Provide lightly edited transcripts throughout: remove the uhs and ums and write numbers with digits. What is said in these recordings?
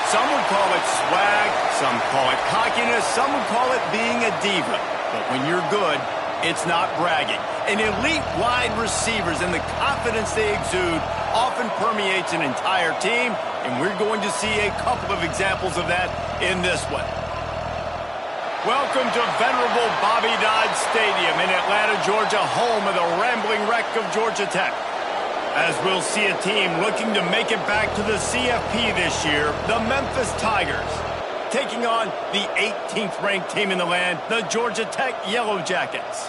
Some would call it swag, some call it cockiness, some would call it being a diva. But when you're good, it's not bragging. And elite wide receivers and the confidence they exude often permeates an entire team, and we're going to see a couple of examples of that in this one. Welcome to venerable Bobby Dodd Stadium in Atlanta, Georgia, home of the rambling wreck of Georgia Tech. As we'll see a team looking to make it back to the CFP this year, the Memphis Tigers, taking on the 18th ranked team in the land, the Georgia Tech Yellow Jackets.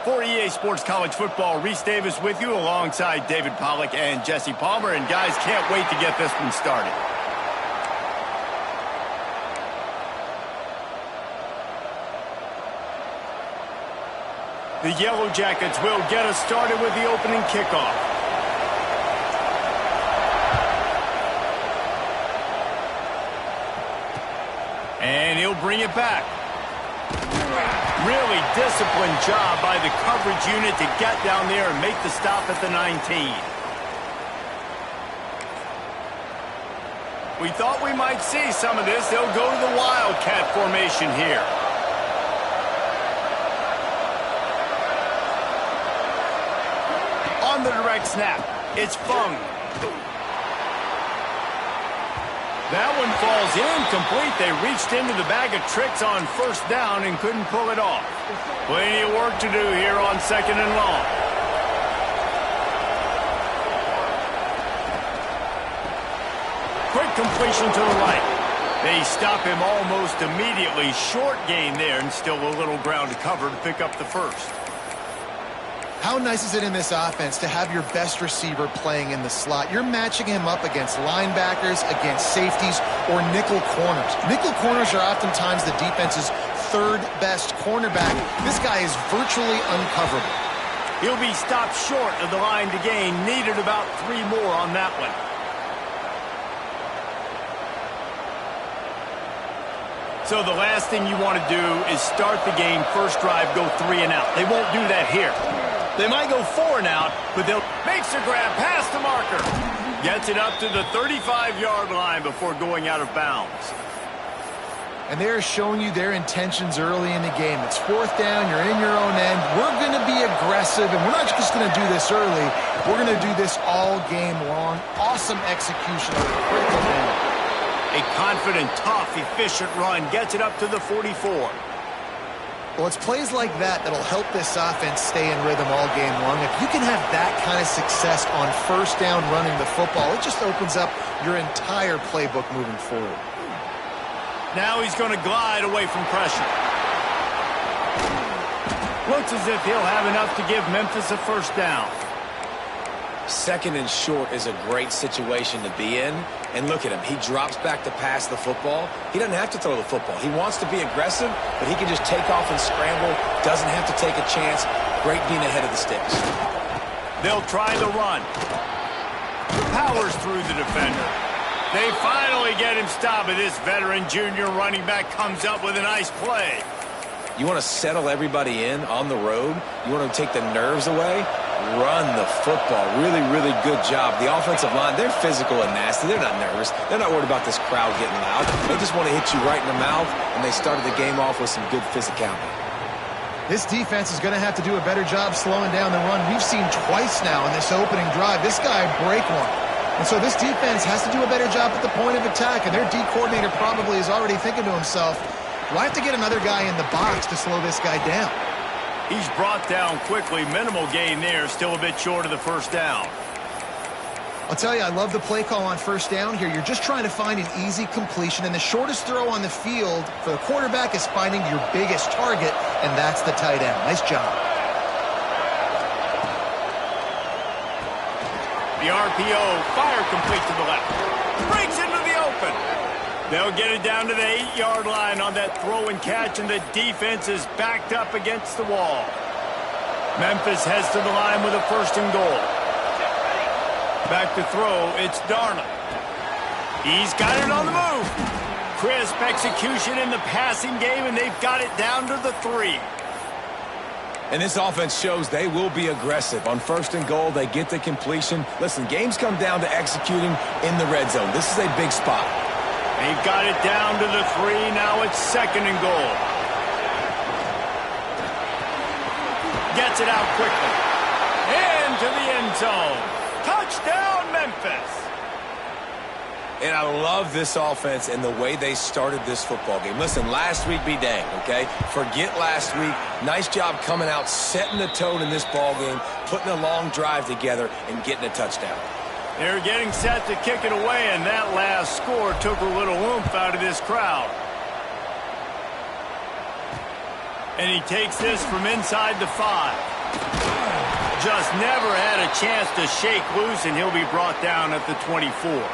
For EA Sports College Football, Reese Davis with you alongside David Pollack and Jesse Palmer. And guys, can't wait to get this one started. The Yellow Jackets will get us started with the opening kickoff. And he'll bring it back. Really disciplined job by the coverage unit to get down there and make the stop at the 19. We thought we might see some of this. They'll go to the Wildcat formation here. On the direct snap, it's Fung. That one falls incomplete. They reached into the bag of tricks on first down and couldn't pull it off. Plenty of work to do here on 2nd and long. Quick completion to the right. They stop him almost immediately. Short gain there and still a little ground to cover to pick up the first. How nice is it in this offense to have your best receiver playing in the slot? You're matching him up against linebackers, against safeties, or nickel corners. Nickel corners are oftentimes the defense's third best cornerback. This guy is virtually uncoverable. He'll be stopped short of the line to gain. Needed about 3 more on that one. So the last thing you want to do is start the game, first drive, go 3 and out. They won't do that here. They might go 4 and out, but they'll makes a grab past the marker. Gets it up to the 35-yard line before going out of bounds. And they're showing you their intentions early in the game. It's 4th down, you're in your own end. We're going to be aggressive, and we're not just going to do this early. We're going to do this all game long. Awesome execution of a critical down. A confident, tough, efficient run gets it up to the 44. Well, it's plays like that that'll help this offense stay in rhythm all game long. If you can have that kind of success on first down running the football, it just opens up your entire playbook moving forward. Now he's going to glide away from pressure. Looks as if he'll have enough to give Memphis a first down. 2nd and short is a great situation to be in. And look at him. He drops back to pass the football. He doesn't have to throw the football. He wants to be aggressive, but he can just take off and scramble. Doesn't have to take a chance. Great being ahead of the sticks. They'll try the run. Powers through the defender. They finally get him stopped, but this veteran junior running back comes up with a nice play. You want to settle everybody in on the road? You want to take the nerves away? Run the football. Really, really good job. The offensive line, they're physical and nasty. They're not nervous. They're not worried about this crowd getting loud. They just want to hit you right in the mouth, and they started the game off with some good physicality. This defense is going to have to do a better job slowing down the run. We've seen twice now in this opening drive. This guy break one. And so this defense has to do a better job at the point of attack, and their D coordinator probably is already thinking to himself, do I have to get another guy in the box to slow this guy down? He's brought down quickly. Minimal gain there. Still a bit short of the first down. I'll tell you, I love the play call on first down here. You're just trying to find an easy completion, and the shortest throw on the field for the quarterback is finding your biggest target, and that's the tight end. Nice job. The RPO, fire complete to the left. Breaks into the open. They'll get it down to the 8-yard line on that throw and catch, and the defense is backed up against the wall. Memphis heads to the line with a 1st and goal. Back to throw, it's Darnold. He's got it on the move. Crisp execution in the passing game, and they've got it down to the 3. And this offense shows they will be aggressive. On 1st and goal, they get the completion. Listen, games come down to executing in the red zone. This is a big spot. They've got it down to the 3. Now it's 2nd and goal. Gets it out quickly. Into the end zone. Touchdown, Memphis. And I love this offense and the way they started this football game. Listen, last week be dang, okay? Forget last week. Nice job coming out, setting the tone in this ball game, putting a long drive together, and getting a touchdown. They're getting set to kick it away, and that last score took a little oomph out of this crowd. And he takes this from inside the 5. Just never had a chance to shake loose, and he'll be brought down at the 24.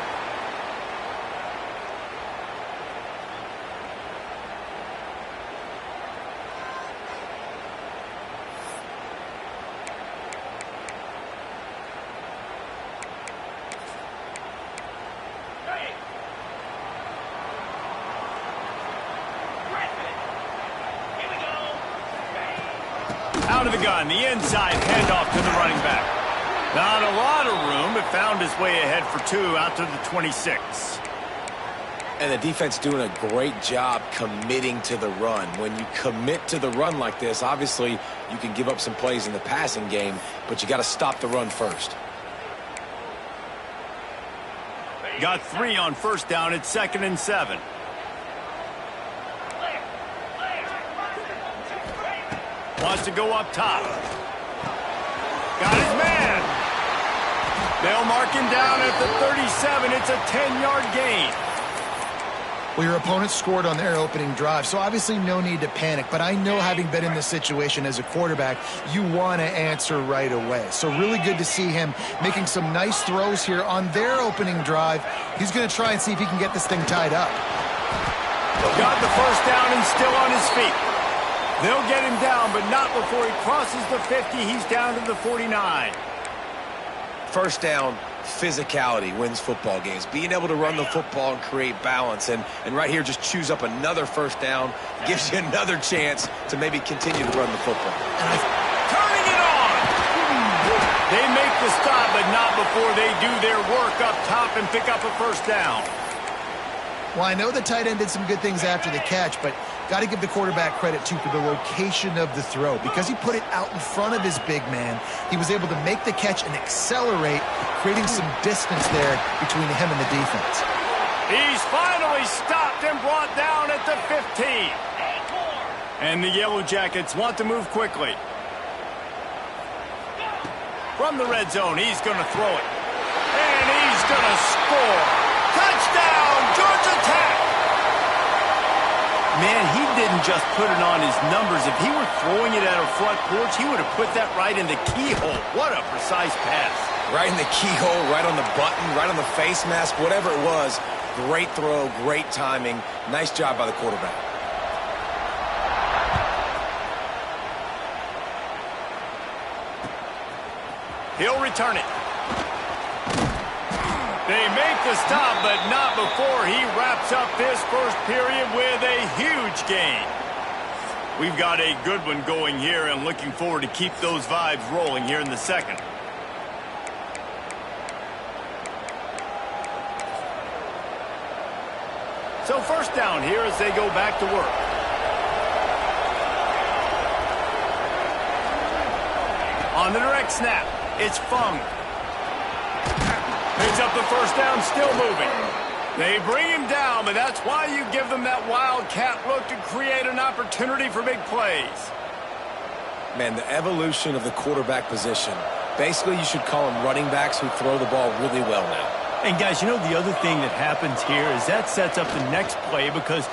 Out of the gun, the inside handoff to the running back. Not a lot of room, but found his way ahead for 2 out to the 26. And the defense doing a great job committing to the run. When you commit to the run like this, obviously you can give up some plays in the passing game, but you got to stop the run first. Got 3 on 1st down. It's 2nd and 7. Wants to go up top. Got his man. They'll mark him down at the 37. It's a 10-yard gain. Well, your opponent scored on their opening drive, so obviously no need to panic. But I know, having been in this situation as a quarterback, you want to answer right away. So really good to see him making some nice throws here on their opening drive. He's going to try and see if he can get this thing tied up. Got the 1st down and still on his feet. They'll get him down, but not before he crosses the 50. He's down to the 49. 1st down, physicality wins football games. Being able to run the football and create balance. And right here, just choose up another 1st down. Gives you another chance to maybe continue to run the football. Turning it on! They make the stop, but not before they do their work up top and pick up a 1st down. Well, I know the tight end did some good things after the catch, but got to give the quarterback credit, too, for the location of the throw. Because he put it out in front of his big man, he was able to make the catch and accelerate, creating some distance there between him and the defense. He's finally stopped and brought down at the 15. And the Yellow Jackets want to move quickly. From the red zone, he's going to throw it. And he's going to score. Touchdown, Georgia Tech! Man, he didn't just put it on his numbers. If he were throwing it at a front porch, he would have put that right in the keyhole. What a precise pass. Right in the keyhole, right on the button, right on the face mask, whatever it was. Great throw, great timing. Nice job by the quarterback. He'll return it. They make the stop, but not before he wraps up this 1st period with a huge gain. We've got a good one going here, and looking forward to keep those vibes rolling here in the 2nd. So 1st down here as they go back to work. On the direct snap, it's Fung. Picks up the 1st down, still moving. They bring him down, but that's why you give them that wildcat look to create an opportunity for big plays. Man, the evolution of the quarterback position. Basically, you should call them running backs who throw the ball really well now. And, guys, you know, the other thing that happens here is that sets up the next play because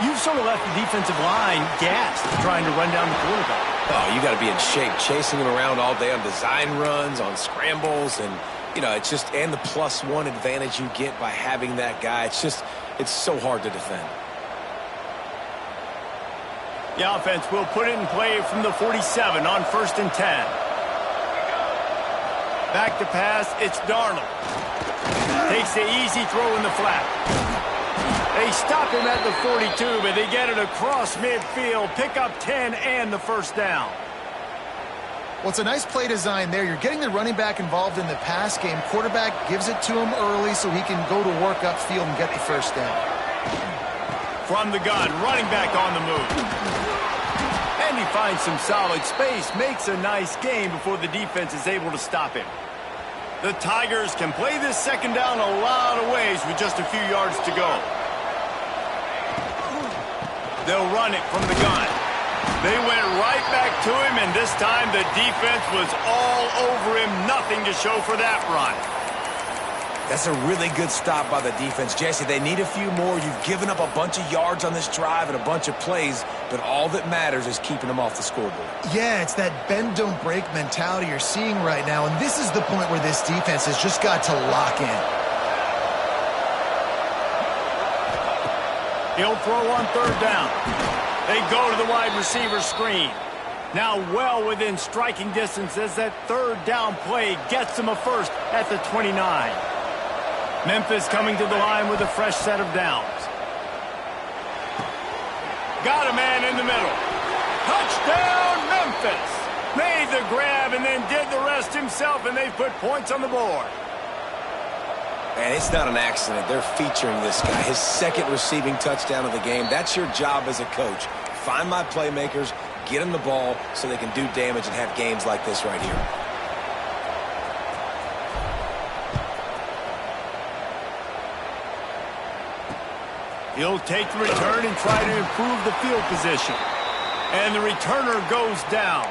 you've sort of left the defensive line gassed trying to run down the quarterback. Oh, you got to be in shape, chasing him around all day on design runs, on scrambles, and you know, it's just, and the +1 advantage you get by having that guy. It's just, it's so hard to defend. The offense will put it in play from the 47 on 1st and 10. Back to pass, it's Darnold. Takes the easy throw in the flat. They stop him at the 42, but they get it across midfield, pick up 10 and the 1st down. Well, it's a nice play design there. You're getting the running back involved in the pass game. Quarterback gives it to him early so he can go to work upfield and get the 1st down. From the gun, running back on the move. And he finds some solid space, makes a nice gain before the defense is able to stop him. The Tigers can play this second down a lot of ways with just a few yards to go. They'll run it from the gun. They went right back to him, and this time the defense was all over him. Nothing to show for that run. That's a really good stop by the defense. Jesse, they need a few more. You've given up a bunch of yards on this drive and a bunch of plays, but all that matters is keeping them off the scoreboard. Yeah, it's that bend, don't break mentality you're seeing right now, and this is the point where this defense has just got to lock in. He'll throw on third down. They go to the wide receiver screen. Now well within striking distance as that third down play gets them a first at the 29. Memphis coming to the line with a fresh set of downs. Got a man in the middle. Touchdown, Memphis! Made the grab and then did the rest himself, and they've put points on the board. And it's not an accident. They're featuring this guy. His second receiving touchdown of the game. That's your job as a coach. Find my playmakers, get them the ball so they can do damage and have games like this right here. He'll take the return and try to improve the field position. And the returner goes down.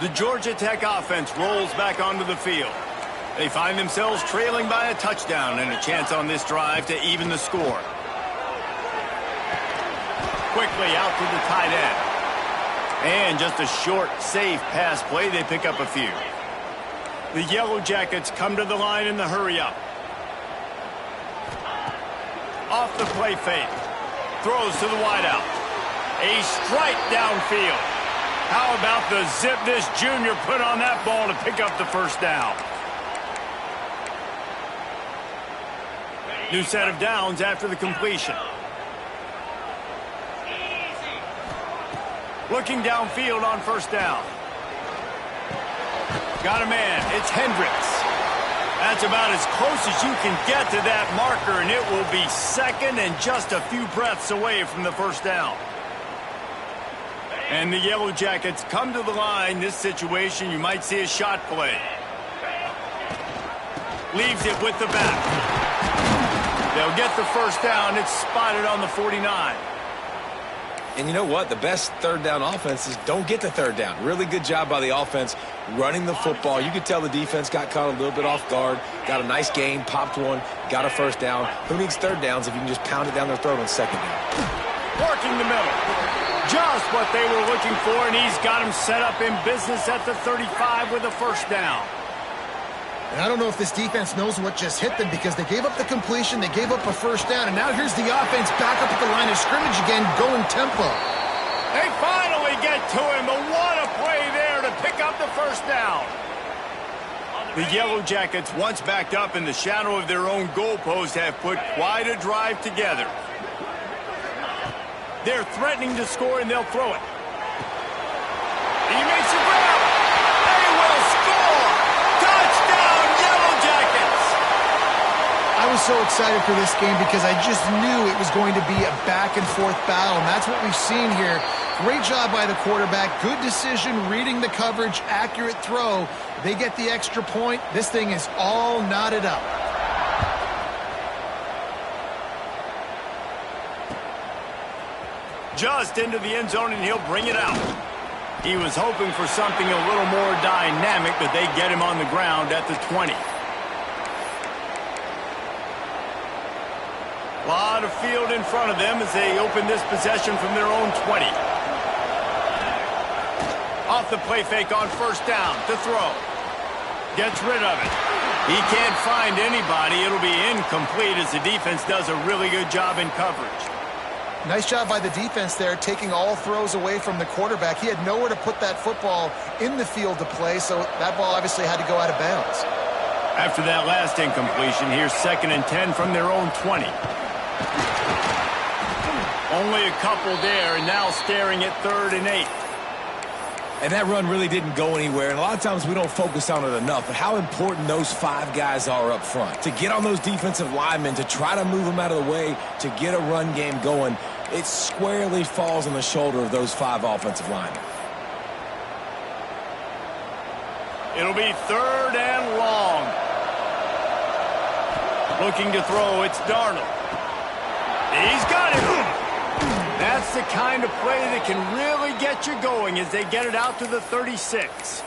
The Georgia Tech offense rolls back onto the field. They find themselves trailing by a touchdown and a chance on this drive to even the score. Quickly out to the tight end. And just a short, safe pass play, they pick up a few. The Yellow Jackets come to the line in the hurry-up. Off the play fake. Throws to the wideout. A strike downfield. How about the zip this junior put on that ball to pick up the first down? New set of downs after the completion. Looking downfield on first down. Got a man. It's Hendricks. That's about as close as you can get to that marker, and it will be second and just a few breaths away from the first down. And the Yellow Jackets come to the line. This situation, you might see a shot play. Leaves it with the back. They'll get the first down. It's spotted on the 49. And you know what? The best third down offenses don't get the third down. Really good job by the offense running the football. You could tell the defense got caught a little bit off guard. Got a nice gain, popped one, got a first down. Who needs third downs if you can just pound it down their throat on second down? Working the middle. Just what they were looking for, and he's got him set up in business at the 35 with a first down. And I don't know if this defense knows what just hit them because they gave up the completion, they gave up a first down, and now here's the offense back up at the line of scrimmage again, going tempo. They finally get to him, but what a play there to pick up the first down. The Yellow Jackets, once backed up in the shadow of their own goalpost, have put quite a drive together. They're threatening to score, and they'll throw it. He makes a grab. They will score. Touchdown, Yellow Jackets. I was so excited for this game because I just knew it was going to be a back-and-forth battle, and that's what we've seen here. Great job by the quarterback. Good decision, reading the coverage, accurate throw. They get the extra point. This thing is all knotted up. Just into the end zone, and he'll bring it out. He was hoping for something a little more dynamic, but they get him on the ground at the 20. A lot of field in front of them as they open this possession from their own 20. Off the play fake on first down to throw. Gets rid of it. He can't find anybody. It'll be incomplete as the defense does a really good job in coverage. Nice job by the defense there, taking all throws away from the quarterback. He had nowhere to put that football in the field to play, so that ball obviously had to go out of bounds. After that last incompletion, here's 2nd and 10 from their own 20. Only a couple there, and now staring at 3rd and 8. And that run really didn't go anywhere, and a lot of times we don't focus on it enough, but how important those 5 guys are up front. To get on those defensive linemen, to try to move them out of the way, to get a run game going, it squarely falls on the shoulder of those 5 offensive linemen. It'll be 3rd and long. Looking to throw, it's Darnold. He's got it. That's the kind of play that can really get you going as they get it out to the 36.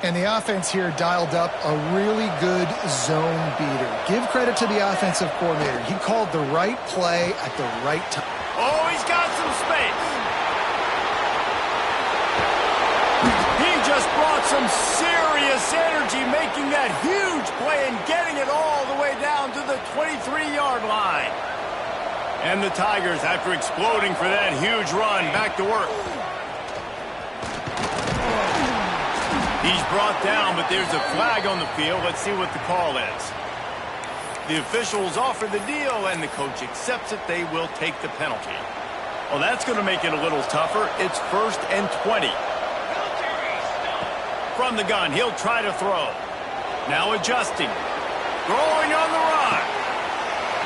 And the offense here dialed up a really good zone beater. Give credit to the offensive coordinator. He called the right play at the right time. Oh, he's got some space. He just brought some serious energy making that huge play and getting it all the way down to the 23-yard line. And the Tigers, after exploding for that huge run, back to work. He's brought down, but there's a flag on the field. Let's see what the call is. The officials offer the deal, and the coach accepts it. They will take the penalty. Well, that's going to make it a little tougher. It's 1st and 20. From the gun, he'll try to throw. Now adjusting. Throwing on the run.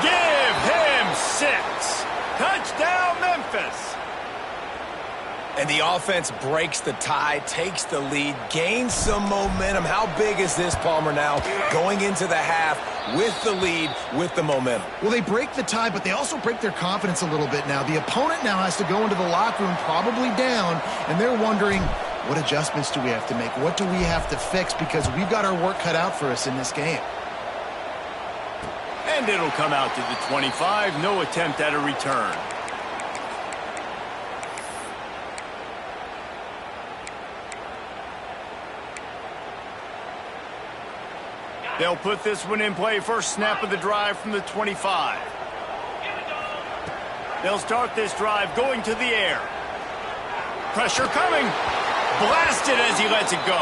Give him 6. Touchdown, Memphis. And the offense breaks the tie, takes the lead, gains some momentum. How big is this, Palmer, now? Going into the half with the lead, with the momentum. Well, they break the tie, but they also break their confidence a little bit now. The opponent now has to go into the locker room probably down, and they're wondering, what adjustments do we have to make? What do we have to fix? Because we've got our work cut out for us in this game. And it'll come out to the 25. No attempt at a return. They'll put this one in play. First snap of the drive from the 25. They'll start this drive going to the air. Pressure coming. Blasted as he lets it go.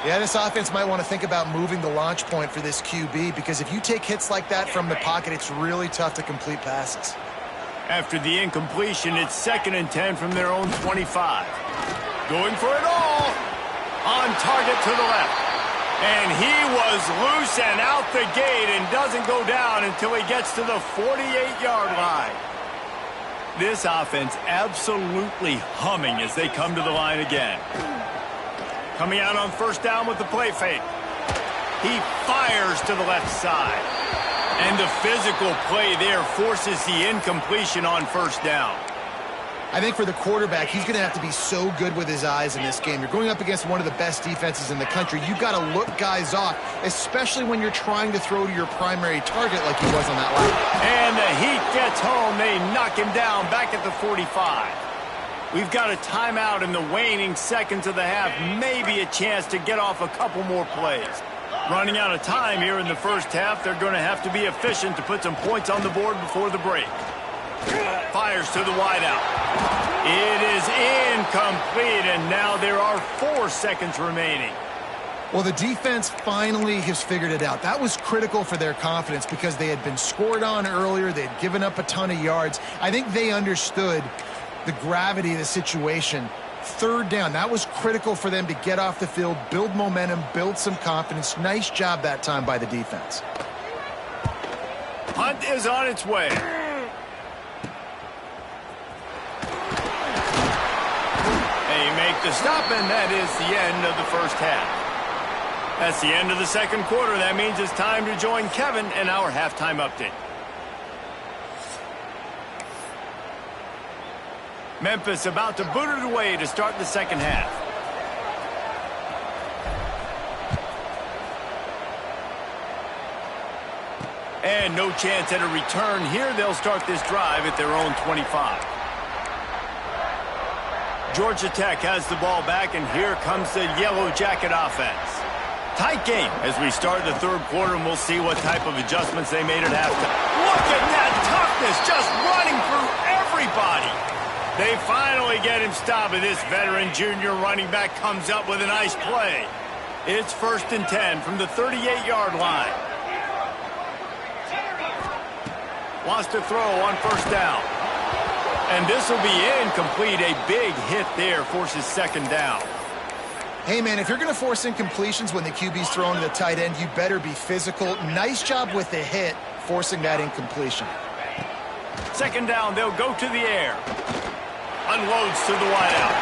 Yeah, this offense might want to think about moving the launch point for this QB, because if you take hits like that from the pocket, it's really tough to complete passes. After the incompletion, it's 2nd and 10 from their own 25. Going for it all. On target to the left. And he was loose and out the gate and doesn't go down until he gets to the 48-yard line. This offense absolutely humming as they come to the line again. Coming out on 1st down with the play fake. He fires to the left side. And the physical play there forces the incompletion on 1st down. I think for the quarterback, he's going to have to be so good with his eyes in this game. You're going up against one of the best defenses in the country. You've got to look guys off, especially when you're trying to throw to your primary target like he was on that last. And the heat gets home. They knock him down back at the 45. We've got a timeout in the waning seconds of the half. Maybe a chance to get off a couple more plays. Running out of time here in the first half. They're going to have to be efficient to put some points on the board before the break. Fires to the wideout. It is incomplete, and now there are 4 seconds remaining. Well, the defense finally has figured it out. That was critical for their confidence because they had been scored on earlier. They had given up a ton of yards. I think they understood the gravity of the situation. 3rd down, that was critical for them to get off the field, build momentum, build some confidence. Nice job that time by the defense. Punt is on its way. They make the stop, and that is the end of the first half. That's the end of the 2nd quarter. That means it's time to join Kevin in our halftime update. Memphis about to boot it away to start the 2nd half. And no chance at a return here. They'll start this drive at their own 25. Georgia Tech has the ball back, and here comes the Yellow Jacket offense. Tight game as we start the 3rd quarter, and we'll see what type of adjustments they made at halftime. Look at that toughness, just running through everybody. They finally get him stopped, and this veteran junior running back comes up with a nice play. It's 1st and 10 from the 38-yard line. Wants to throw on 1st down. And this will be incomplete. A big hit there forces second down. Hey, man, if you're going to force incompletions when the QB's throwing to the tight end, you better be physical. Nice job with the hit, forcing that incompletion. Second down, they'll go to the air. Unloads to the wideout.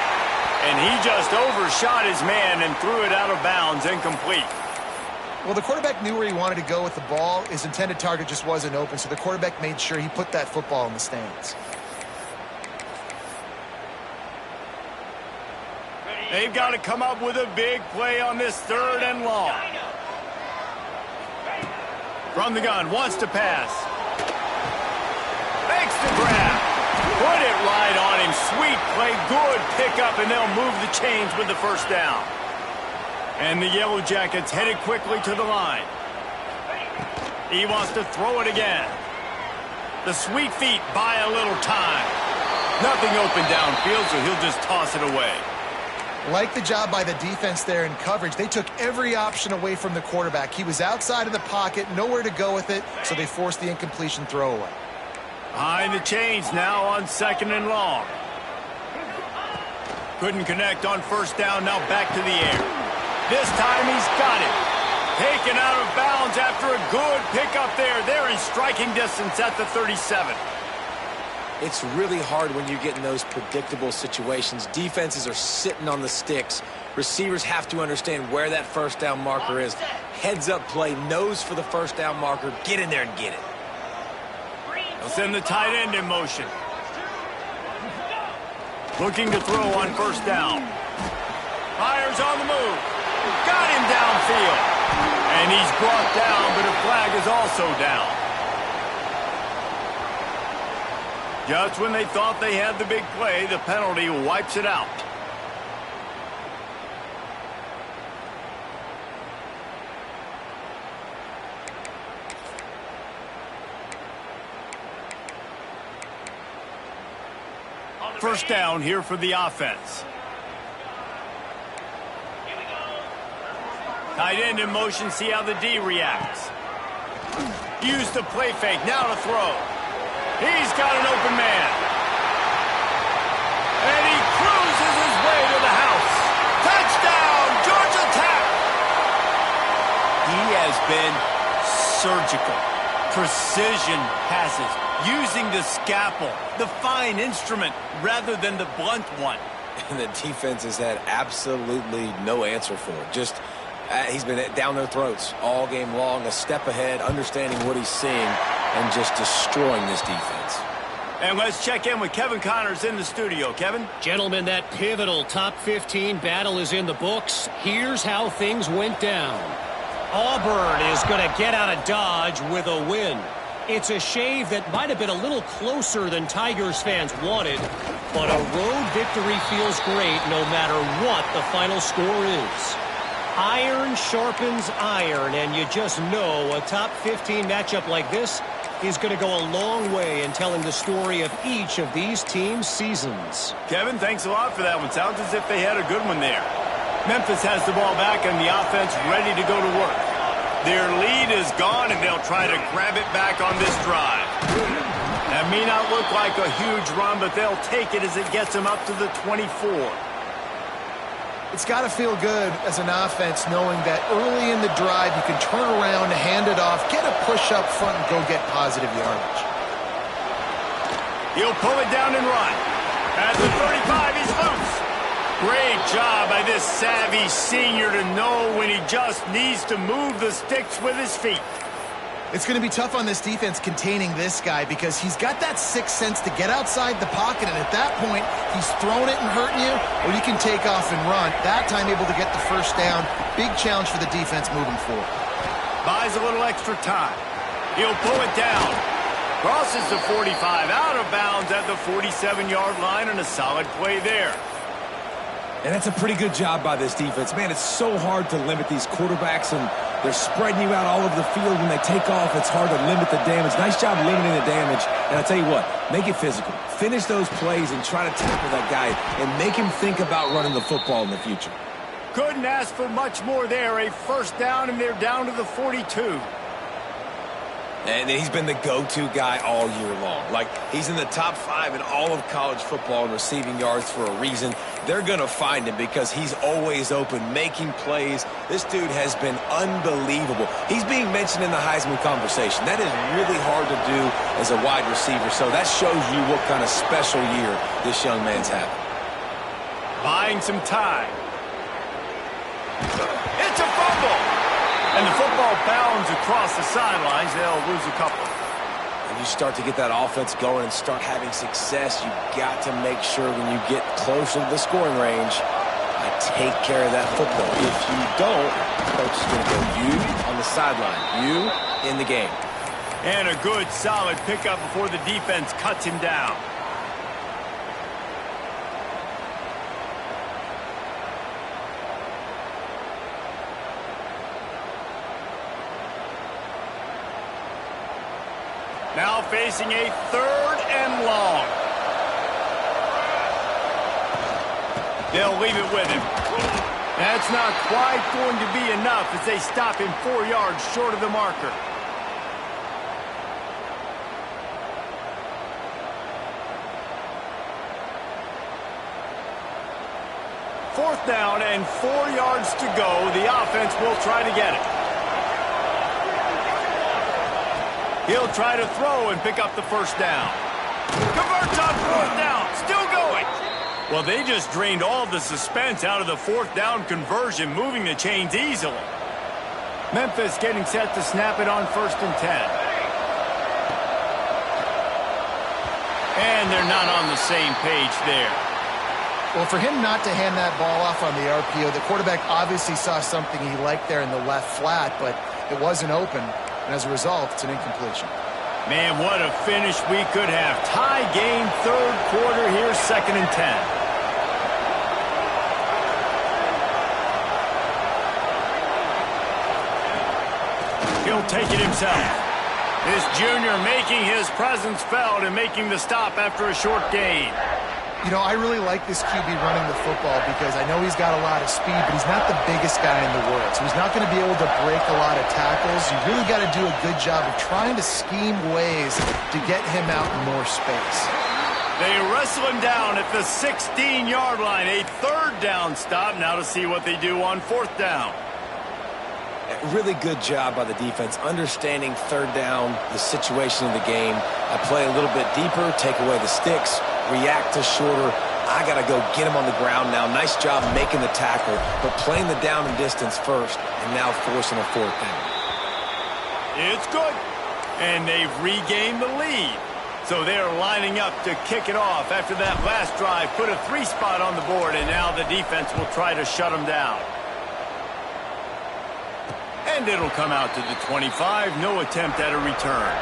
And he just overshot his man and threw it out of bounds, incomplete. Well, the quarterback knew where he wanted to go with the ball. His intended target just wasn't open, so the quarterback made sure he put that football in the stands. They've got to come up with a big play on this third and long. From the gun, wants to pass. Makes the grab. Put it right on him. Sweet play, good pickup, and they'll move the chains with the first down. And the Yellow Jackets headed quickly to the line. He wants to throw it again. The sweet feet buy a little time. Nothing open downfield, so he'll just toss it away. Like the job by the defense there in coverage. They took every option away from the quarterback. He was outside of the pocket, nowhere to go with it, so they forced the incompletion throwaway. Behind the chains now on second and long. Couldn't connect on first down, now back to the air. This time he's got it. Taken out of bounds after a good pickup there. They're in striking distance at the 37. It's really hard when you get in those predictable situations. Defenses are sitting on the sticks. Receivers have to understand where that first down marker is. Heads up play, nose for the first down marker. Get in there and get it. They'll send the tight end in motion. Looking to throw on first down. Fires on the move. Got him downfield. And he's brought down, but a flag is also down. Just when they thought they had the big play, the penalty wipes it out. First down here for the offense. Tight end in motion, see how the D reacts. Use the play fake, now to throw. He's got an open man. And he cruises his way to the house. Touchdown, Georgia Tech! He has been surgical. Precision passes, using the scalpel, the fine instrument, rather than the blunt one. And the defense has had absolutely no answer for it. Just, he's been down their throats all game long, a step ahead, understanding what he's seeing, and just destroying this defense. And let's check in with Kevin Connors in the studio. Kevin? Gentlemen, that pivotal top 15 battle is in the books. Here's how things went down. Auburn is going to get out of Dodge with a win. It's a shave that might have been a little closer than Tigers fans wanted, but a road victory feels great no matter what the final score is. Iron sharpens iron, and you just know a top 15 matchup like this is going to go a long way in telling the story of each of these teams' seasons. Kevin, thanks a lot for that one. Sounds as if they had a good one there. Memphis has the ball back and the offense ready to go to work. Their lead is gone, and they'll try to grab it back on this drive. That may not look like a huge run, but they'll take it as it gets them up to the 24. It's got to feel good as an offense knowing that early in the drive you can turn around, hand it off, get a push up front, and go get positive yardage. He'll pull it down and run. At the 35, he's loose. Great job by this savvy senior to know when he just needs to move the sticks with his feet. It's going to be tough on this defense containing this guy because he's got that sixth sense to get outside the pocket, and at that point, he's throwing it and hurting you, or you can take off and run. That time able to get the first down. Big challenge for the defense moving forward. Buys a little extra time. He'll pull it down. Crosses the 45, out of bounds at the 47-yard line, and a solid play there. And that's a pretty good job by this defense. Man, it's so hard to limit these quarterbacks, and they're spreading you out all over the field. When they take off, it's hard to limit the damage. Nice job limiting the damage. And I'll tell you what, make it physical. Finish those plays and try to tackle that guy and make him think about running the football in the future. Couldn't ask for much more there. A first down, and they're down to the 42. And he's been the go-to guy all year long. Like, he's in the top 5 in all of college football in receiving yards for a reason. They're going to find him because he's always open, making plays. This dude has been unbelievable. He's being mentioned in the Heisman conversation. That is really hard to do as a wide receiver, so that shows you what kind of special year this young man's having. Buying some time. It's a fumble! And the football bounds across the sidelines. They'll lose a couple. When you start to get that offense going and start having success, you've got to make sure when you get closer to the scoring range, I take care of that football. If you don't, coach is going to go you on the sideline, you in the game. And a good, solid pickup before the defense cuts him down. Now facing a 3rd and long. They'll leave it with him. That's not quite going to be enough as they stop him 4 yards short of the marker. Fourth down and 4 yards to go. The offense will try to get it. He'll try to throw and pick up the first down. Converts on 4th down. Still going. Well, they just drained all the suspense out of the 4th down conversion, moving the chains easily. Memphis getting set to snap it on 1st and 10. And they're not on the same page there. Well, for him not to hand that ball off on the RPO, the quarterback obviously saw something he liked there in the left flat, but it wasn't open. And as a result, it's an incompletion. Man, what a finish we could have. Tie game, 3rd quarter here, 2nd and 10. He'll take it himself. This junior making his presence felt and making the stop after a short gain. You know, I really like this QB running the football because I know he's got a lot of speed, but he's not the biggest guy in the world. So he's not going to be able to break a lot of tackles. You really got to do a good job of trying to scheme ways to get him out in more space. They wrestle him down at the 16-yard line. A 3rd down stop. Now to see what they do on 4th down. Really good job by the defense, understanding 3rd down, the situation of the game. I play a little bit deeper, take away the sticks, react to shorter. I got to go get him on the ground now. Nice job making the tackle, but playing the down and distance first, and now forcing a 4th down. It's good, and they've regained the lead. So they're lining up to kick it off after that last drive. Put a 3-spot on the board, and now the defense will try to shut them down. And it'll come out to the 25. No attempt at a return.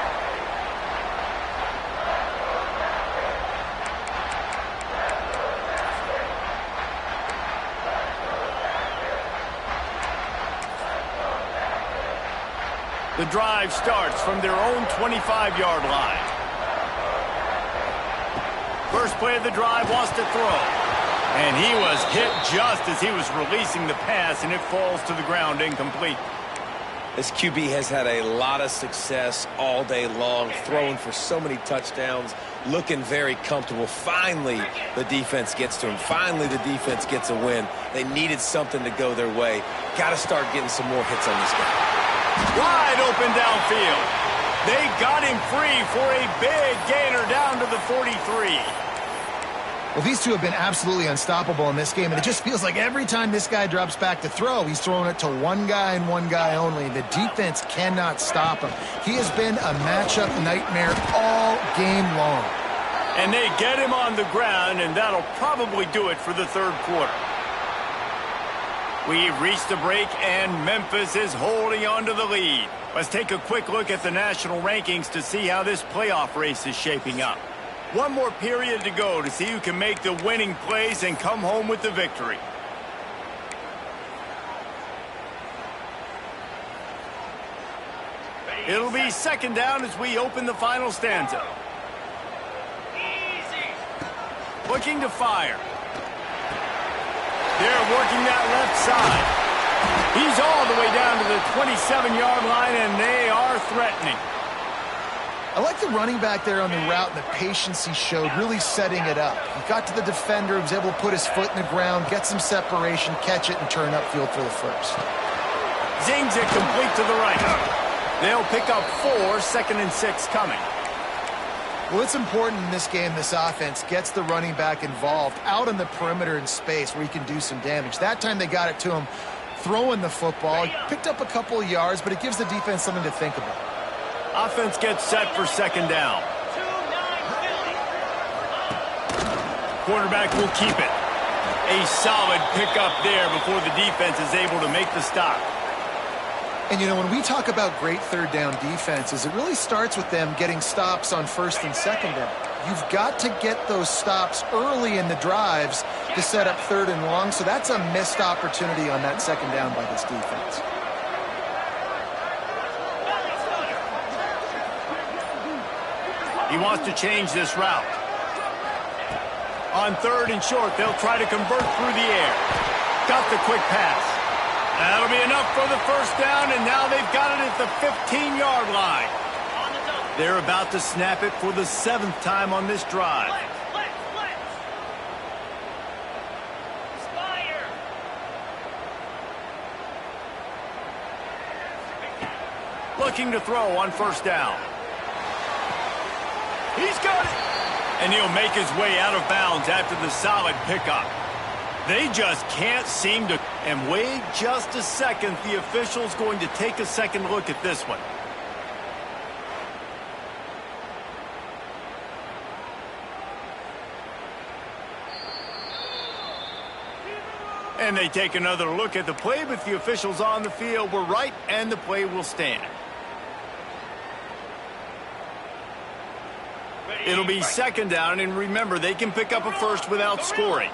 The drive starts from their own 25-yard line. First play of the drive wants to throw. And he was hit just as he was releasing the pass, and it falls to the ground incomplete. This QB has had a lot of success all day long, throwing for so many touchdowns, looking very comfortable. Finally, the defense gets to him. Finally, the defense gets a win. They needed something to go their way. Got to start getting some more hits on this guy. Wide open downfield. They got him free for a big gainer down to the 43. Well, these two have been absolutely unstoppable in this game, and it just feels like every time this guy drops back to throw, he's throwing it to one guy and one guy only. The defense cannot stop him. He has been a matchup nightmare all game long. And they get him on the ground, and that'll probably do it for the 3rd quarter. We've reached the break, and Memphis is holding on to the lead. Let's take a quick look at the national rankings to see how this playoff race is shaping up. One more period to go to see who can make the winning plays and come home with the victory. It'll be 2nd down as we open the final stanza. Looking to fire. They're working that left side. He's all the way down to the 27-yard line, and they are threatening. I like the running back there on the route and the patience he showed, really setting it up. He got to the defender, was able to put his foot in the ground, get some separation, catch it, and turn upfield for the first. Zings it complete to the right. They'll pick up 4, 2nd and 6 coming. Well, it's important in this game, this offense gets the running back involved out on the perimeter in space where he can do some damage. That time they got it to him throwing the football. He picked up a couple of yards, but it gives the defense something to think about. Offense gets set for 2nd down. Quarterback will keep it. A solid pickup there before the defense is able to make the stop. And, you know, when we talk about great third down defenses, it really starts with them getting stops on 1st and 2nd down. You've got to get those stops early in the drives to set up 3rd and long, so that's a missed opportunity on that 2nd down by this defense. He wants to change this route. On 3rd and short, they'll try to convert through the air. Got the quick pass. That'll be enough for the 1st down, and now they've got it at the 15-yard line. They're about to snap it for the 7th time on this drive. Looking to throw on 1st down. He's got it. And he'll make his way out of bounds after the solid pickup. They just can't seem to. And wait just a second. The official's going to take a second look at this one. And they take another look at the play, but the officials on the field were right, and the play will stand. It'll be 2nd down, and remember, they can pick up a first without scoring.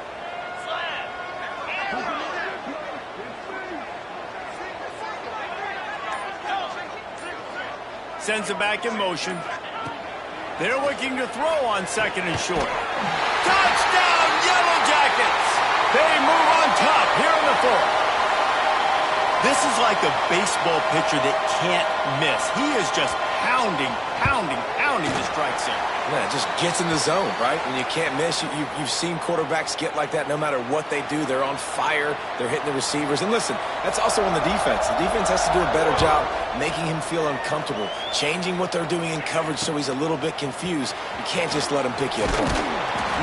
Sends it back in motion. They're looking to throw on 2nd and short. Touchdown, Yellow Jackets! They move on top here in the 4th. This is like a baseball pitcher that can't miss. He is just pounding the strike zone. Man, it just gets in the zone, right? When you can't miss, you've seen quarterbacks get like that no matter what they do. They're on fire. They're hitting the receivers. And listen, that's also on the defense. The defense has to do a better job making him feel uncomfortable, changing what they're doing in coverage so he's a little bit confused. You can't just let him pick you apart.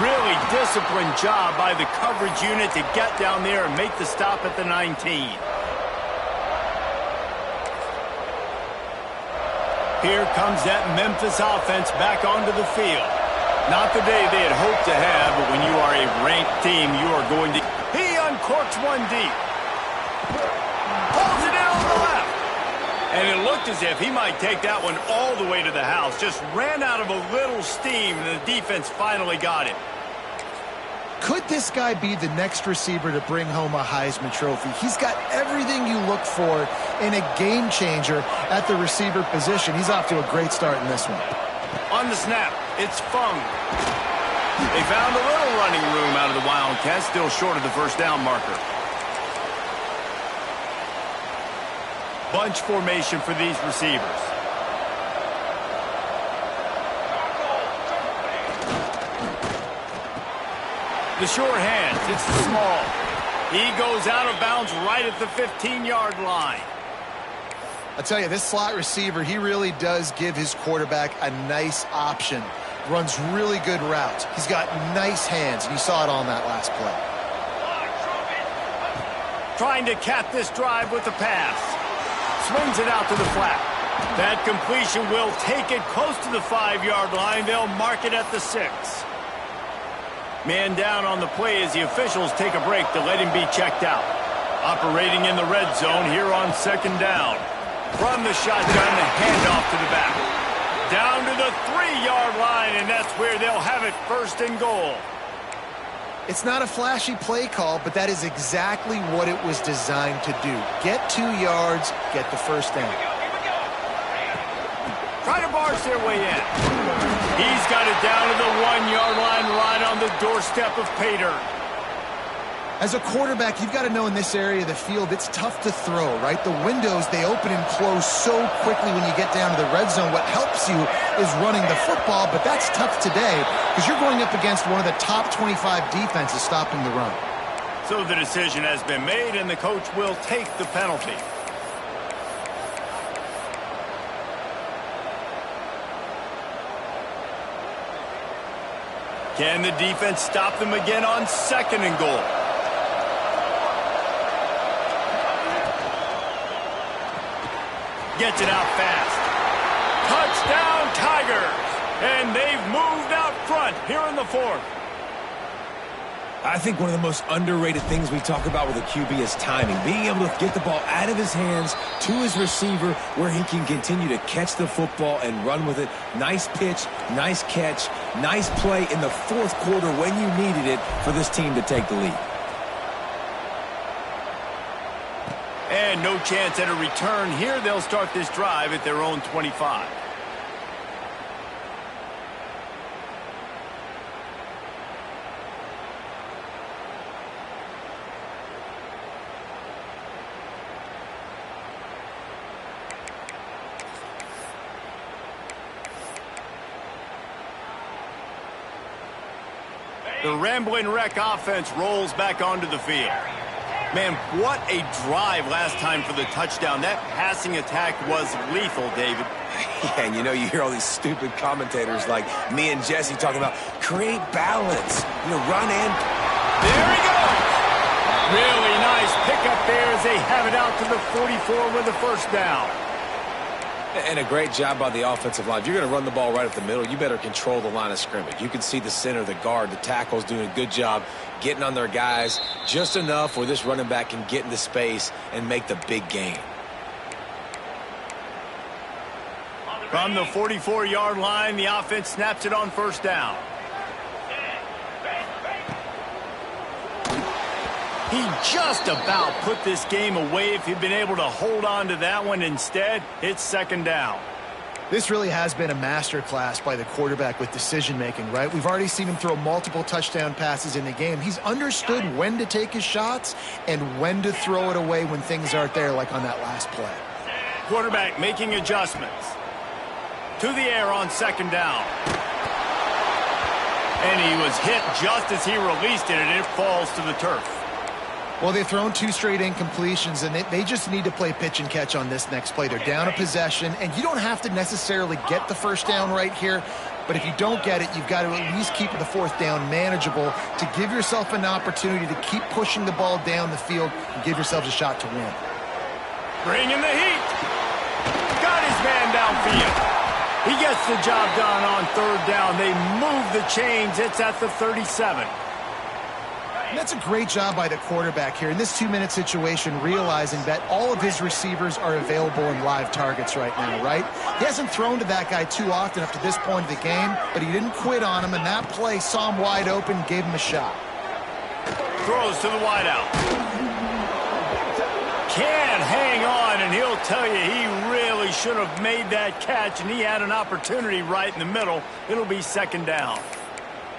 Really disciplined job by the coverage unit to get down there and make the stop at the 19. Here comes that Memphis offense back onto the field. Not the day they had hoped to have, but when you are a ranked team, you are going to... He uncorks one deep. Pulls it in on the left. And it looked as if he might take that one all the way to the house. Just ran out of a little steam, and the defense finally got it. Could this guy be the next receiver to bring home a Heisman Trophy? He's got everything you look for in a game changer at the receiver position. He's off to a great start in this one. On the snap, it's Fung. They found a little running room out of the Wildcats, still short of the 1st down marker. Bunch formation for these receivers. The short hands, it's small. He goes out of bounds right at the 15-yard line. I tell you, this slot receiver, he really does give his quarterback a nice option. Runs really good routes. He's got nice hands, and you saw it on that last play. Trying to cap this drive with the pass. Swings it out to the flat. That completion will take it close to the 5-yard line. They'll mark it at the 6. Man down on the play as the officials take a break to let him be checked out. Operating in the red zone here on 2nd down. From the shotgun, the handoff to the back. Down to the 3-yard line, and that's where they'll have it 1st and goal. It's not a flashy play call, but that is exactly what it was designed to do. Get 2 yards, get the 1st down. Try to barge their way in. He's got it down to the 1-yard line right on the doorstep of Pater. As a quarterback, you've got to know in this area of the field, it's tough to throw, right? The windows, they open and close so quickly when you get down to the red zone. What helps you is running the football, but that's tough today because you're going up against one of the top 25 defenses stopping the run. So the decision has been made, and the coach will take the penalty. Can the defense stop them again on 2nd and goal? Gets it out fast. Touchdown, Tigers! And they've moved out front here in the 4th. I think one of the most underrated things we talk about with a QB is timing. Being able to get the ball out of his hands to his receiver where he can continue to catch the football and run with it. Nice pitch, nice catch, nice play in the 4th quarter when you needed it for this team to take the lead. And no chance at a return here. They'll start this drive at their own 25. The Rambling Wreck offense rolls back onto the field. Man, what a drive last time for the touchdown. That passing attack was lethal, David. Yeah, and you know, you hear all these stupid commentators like me and Jesse talking about create balance, run in. There he goes. Really nice pickup there as they have it out to the 44 with a 1st down. And a great job by the offensive line. If you're going to run the ball right up the middle, you better control the line of scrimmage. You can see the center, the guard, the tackles doing a good job getting on their guys just enough where this running back can get into space and make the big gain. From the 44-yard line, the offense snaps it on 1st down. He just about put this game away if he'd been able to hold on to that one. Instead, it's 2nd down. This really has been a masterclass by the quarterback with decision-making, right? We've already seen him throw multiple touchdown passes in the game. He's understood when to take his shots and when to throw it away when things aren't there, like on that last play. Quarterback making adjustments. To the air on 2nd down. And he was hit just as he released it, and it falls to the turf. Well, they've thrown 2 straight incompletions, and they just need to play pitch and catch on this next play. They're down a possession, and you don't have to necessarily get the 1st down right here, but if you don't get it, you've got to at least keep the 4th down manageable to give yourself an opportunity to keep pushing the ball down the field and give yourselves a shot to win. Bringing the heat. Got his man downfield. He gets the job done on 3rd down. They move the chains. It's at the 37. And that's a great job by the quarterback here in this 2-minute situation, realizing that all of his receivers are available and live targets right now, right? He hasn't thrown to that guy too often up to this point of the game, but he didn't quit on him, and that play saw him wide open, gave him a shot. Throws to the wideout. Can't hang on, and he'll tell you he really should have made that catch, and he had an opportunity right in the middle. It'll be 2nd down.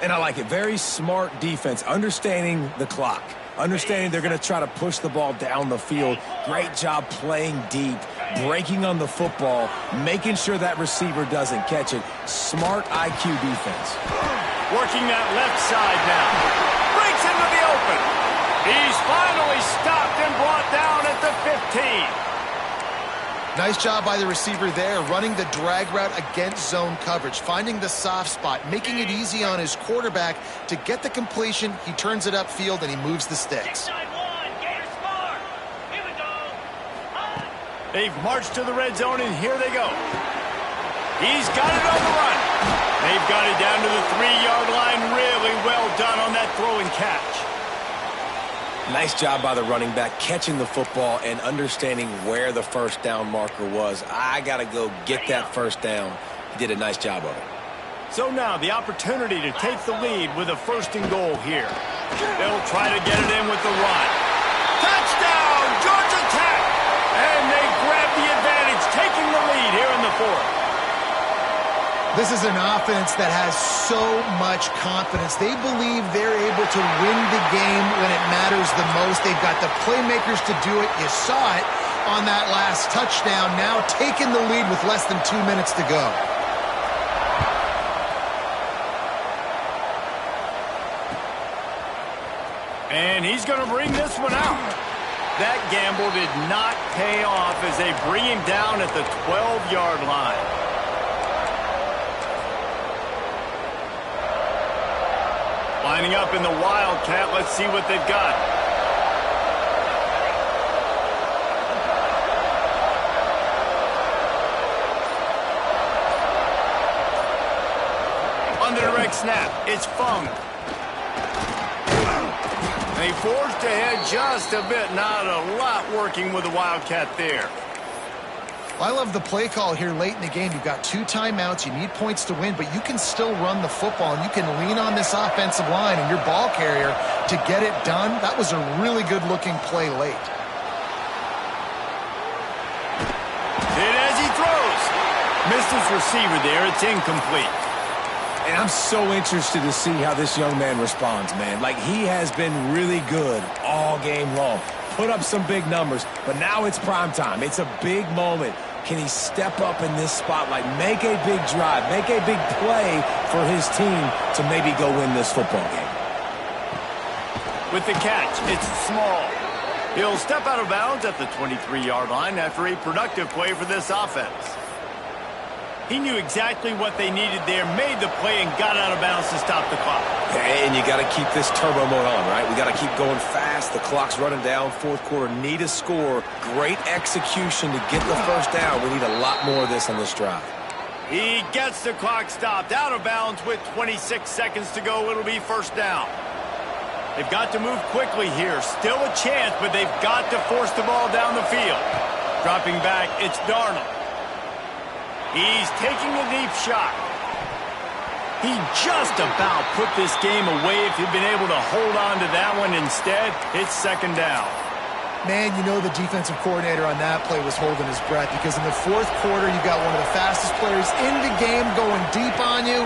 And I like it. Very smart defense, understanding the clock, understanding they're going to try to push the ball down the field. Great job playing deep, breaking on the football, making sure that receiver doesn't catch it. Smart IQ defense. Working that left side now. Breaks into the open. He's finally stopped and brought down at the 15. Nice job by the receiver there, running the drag route against zone coverage, finding the soft spot, making it easy on his quarterback to get the completion. He turns it upfield, and he moves the sticks. They've marched to the red zone, and here they go. He's got it on the run. They've got it down to the 3-yard line. Really well done on that throw and catch. Nice job by the running back, catching the football and understanding where the 1st down marker was. I got to go get that 1st down. He did a nice job of it. So now the opportunity to take the lead with a 1st and goal here. They'll try to get it in with the run. Touchdown, Georgia Tech! And they grab the advantage, taking the lead here in the 4th. This is an offense that has so much confidence. They believe they're able to win the game when it matters the most. They've got the playmakers to do it. You saw it on that last touchdown. Now taking the lead with less than 2 minutes to go. And he's going to bring this one out. That gamble did not pay off as they bring him down at the 12-yard line. Lining up in the Wildcat. Let's see what they've got. On the direct snap, it's Fung. They forced ahead just a bit. Not a lot working with the Wildcat there. I love the play call here late in the game. You've got 2 timeouts. You need points to win, but you can still run the football, and you can lean on this offensive line and your ball carrier to get it done. That was a really good-looking play late. Hit as he throws. Missed his receiver there. It's incomplete. And I'm so interested to see how this young man responds, man. Like, he has been really good all game long. Put up some big numbers, but now it's prime time. It's a big moment. Can he step up in this spotlight, make a big drive, make a big play for his team to maybe go win this football game? With the catch, it's small. He'll step out of bounds at the 23-yard line after a productive play for this offense. He knew exactly what they needed there, made the play, and got out of bounds to stop the clock. And you got to keep this turbo mode on, right? We got to keep going fast. The clock's running down. Fourth quarter, need a score. Great execution to get the first down. We need a lot more of this on this drive. He gets the clock stopped, out of bounds with 26 seconds to go. It'll be first down. They've got to move quickly here. Still a chance, but they've got to force the ball down the field. Dropping back, it's Darnold. He's taking a deep shot. He just about put this game away if he'd been able to hold on to that one. Instead, it's second down. Man, you know the defensive coordinator on that play was holding his breath, because in the fourth quarter, you got one of the fastest players in the game going deep on you,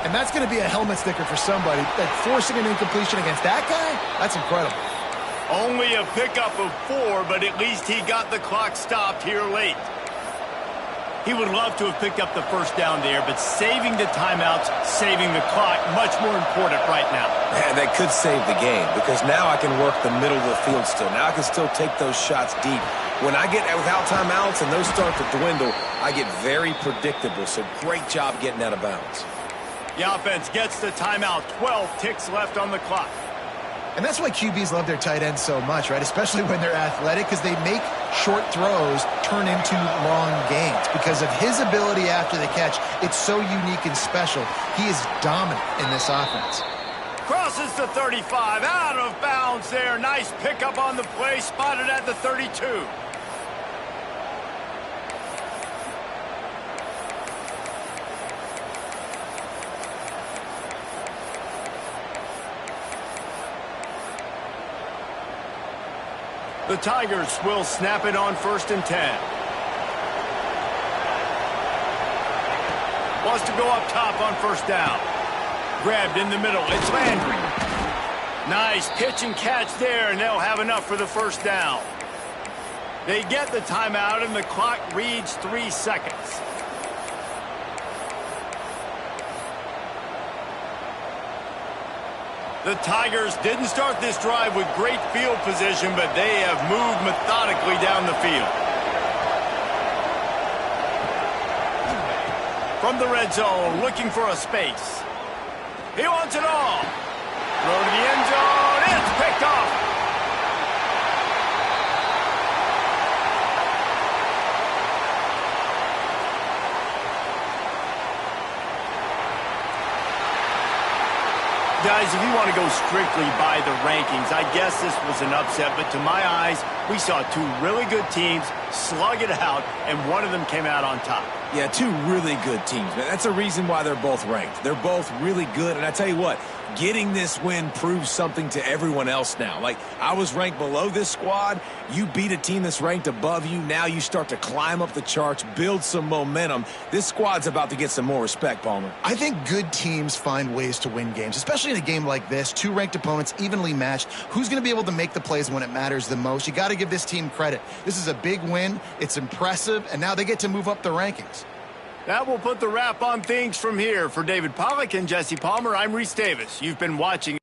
and that's going to be a helmet sticker for somebody. Like, forcing an incompletion against that guy, that's incredible. Only a pickup of 4, but at least he got the clock stopped here late. He would love to have picked up the first down there, but saving the timeouts, saving the clock, much more important right now. Man, that could save the game, because now I can work the middle of the field still. Now I can still take those shots deep. When I get without timeouts and those start to dwindle, I get very predictable. So great job getting out of bounds. The offense gets the timeout. 12 ticks left on the clock. And that's why QBs love their tight ends so much, right? Especially when they're athletic, because they make short throws turn into long gains. Because of his ability after the catch, it's so unique and special. He is dominant in this offense. Crosses the 35, out of bounds there. Nice pickup on the play, spotted at the 32. The Tigers will snap it on 1st and 10. Wants to go up top on first down. Grabbed in the middle. It's Landry. Nice pitch and catch there, and they'll have enough for the first down. They get the timeout, and the clock reads 3 seconds. The Tigers didn't start this drive with great field position, but they have moved methodically down the field. From the red zone, looking for a space. He wants it all. Throw to the end zone. It's picked off. Guys, if you want to go strictly by the rankings, I guess this was an upset, but to my eyes, we saw 2 really good teams slug it out, and one of them came out on top. Yeah, two really good teams, man. That's a reason why they're both ranked. They're both really good, and I tell you what, getting this win proves something to everyone else now. Like, I was ranked below this squad. You beat a team that's ranked above you. Now you start to climb up the charts, build some momentum. This squad's about to get some more respect, Palmer. I think good teams find ways to win games, especially in a game like this. Two ranked opponents, evenly matched. Who's going to be able to make the plays when it matters the most? You got to give this team credit. This is a big win. It's impressive, and now they get to move up the rankings. That will put the wrap on things from here. For David Pollack and Jesse Palmer, I'm Reese Davis. You've been watching